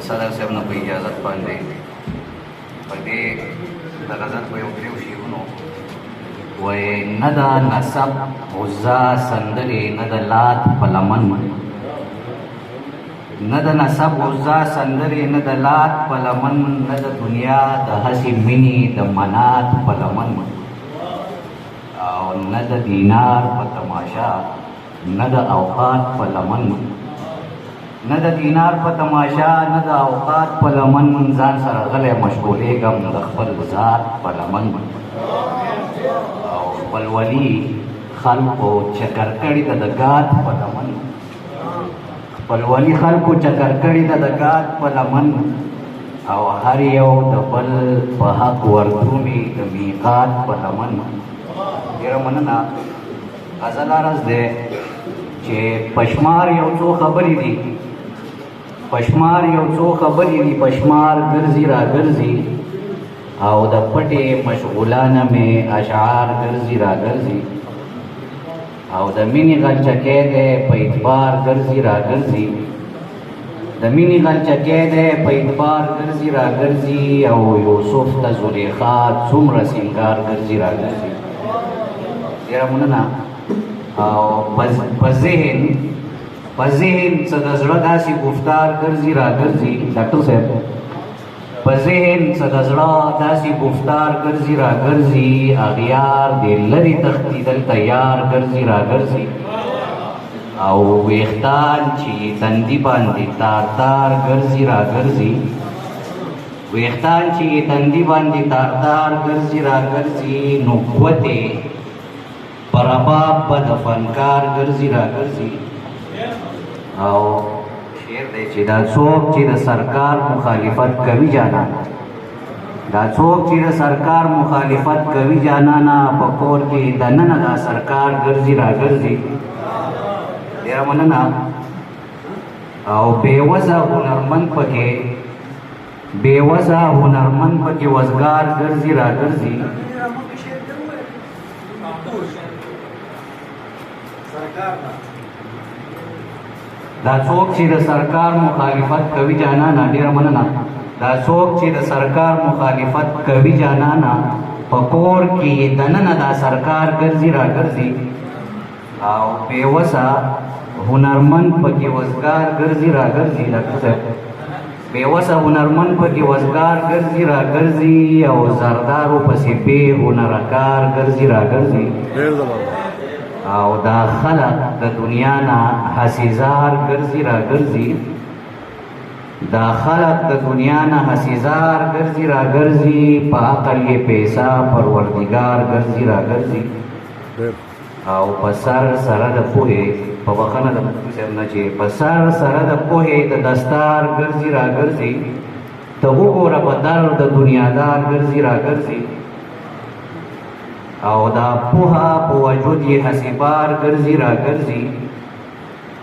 صدر صاحب نه په اجازت باندې په دې د غزل په یو دریو شعرونو وایي نه د نسب عزا سندرې نه د لات په لمن نه د نسب عزا سندرې نه د لات په لمن نه د دنیا د هسې مینې د منات په لمن او نه د دینار په تماشا نه د اوقات په لمن نه د دینار په تماشا نه د اوقات په لمن ځان سره غلی مشغولېږم د خپل ذات په لمن او خپل ولي خلکو چکر کړي د ګات په لمن خپل ولي خلکو چکر کړي د ګات په لمن او هر یو د بل په حق ورکومي د میقات په لمن ډېره مننه غزل عرض دی چې پشمار یو څو خبرې دي پشمار یو څو خبرې دي پشمار ګرځي را ګرځي او د پټې مشغولانه مې اشعار ګرځي را ګرځي او د مینې غلچکی دی په اعتبار ګرځي را ګرځي د مینې غلچکی دی په اعتبار ګرځي را ګرځي او یوسف ته زلیخا څومره سینګار ګرځي را ګرځي ډېره مننه او په ذهن څه د زړه داسې گفتار ګرځي را ګرځي ډاکټر صاحب په ذهن څه د زړه داسې گفتار ګرځي را ګرځي اغیار د لرې تښتېدل تیار ګرځي را ګرځي او ویښتان چې تندي باندې تار تار ګرځي را ګرځي ویښتان چې تندي باندې تار تار ګرځي را ګرځي نو قوتې پر رباب به د فنکار ګرځي را ګرځي او شعر دی چې دا څوک چې د سرکار مخالفت کوي جانانا دا څوک چې د سرکار مخالفت کوي جانانا په کور کې دننه دا سرکار ګرځي را ګرځي ډېره مننه او بېوزه هنرمند پکې وزګار ګرځي را ګرځي دا څوک چې د سرکار مخالفت کوي جانانا ډېره مننه دا څوک چې د سرکار مخالفت کوي جانانا په کور کې دننه دا سرکار ګرځي را ګرځي او بېوسه هنرمند پکې وزګار ګرځي را ګرځي ډاکټر صاحب بېوسه هنرمند پکې وزګار ګرځي را ګرځي او زردارو پسې بې هنرکار ګرځي را ګرځي او دا خلق د دنیا نه حسیزار ګرځي را ګرځي دا خلق د دنیا نه حسیزار ګرځي را ګرځي په عقل یې پیسه پروردګار ګرځي را ګرځي او په سر سره د پوهې په بخښنه د مفتي صاحب نه چې په سر سره د پوهې د دستار ګرځي را ګرځي ته وګوره په در د دنیادار ګرځي را ګرځي او دا پوها په وجود یې حسیبار ګرځي را ګرځي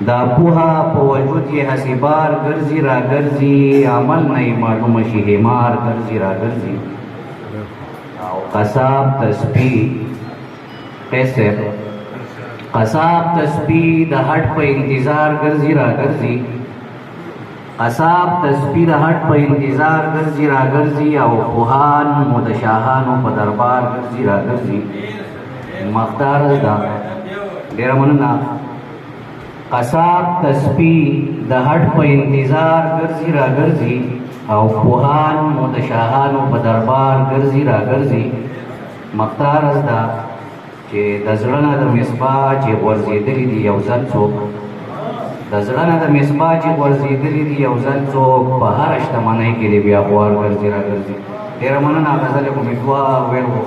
دا پوها په وجود یې حسیبار ګرځي را ګرځي عمل نه یې معلومه شي همار ګرځي را ګرځي او قصاب تسبیح قصاب تسبیح د هټ په انتظار ګرځي را ګرځي قصاب تسبیح د هټ په انتظار ګرځي را ګرځي او پوهان مو د شاهانو په دربار ګرځي را ګرځي مقدار دا ډېره مننه قصاب تسبیح د هټ په انتظار ګرځي را ګرځي او پوهان مو د شاهانو په دربار ګرځي را ګرځي مقدار دا چې د زړه نه د مصباح چې غورځېدلي دي یو ځل څوک د زړه نه د مصباح چې غورځېدلي دي یو ځل څوک په هره شتمنۍ کې دې بیا خوار ګرځي را ګرځي ډېره مننه غزل امیدوار ویل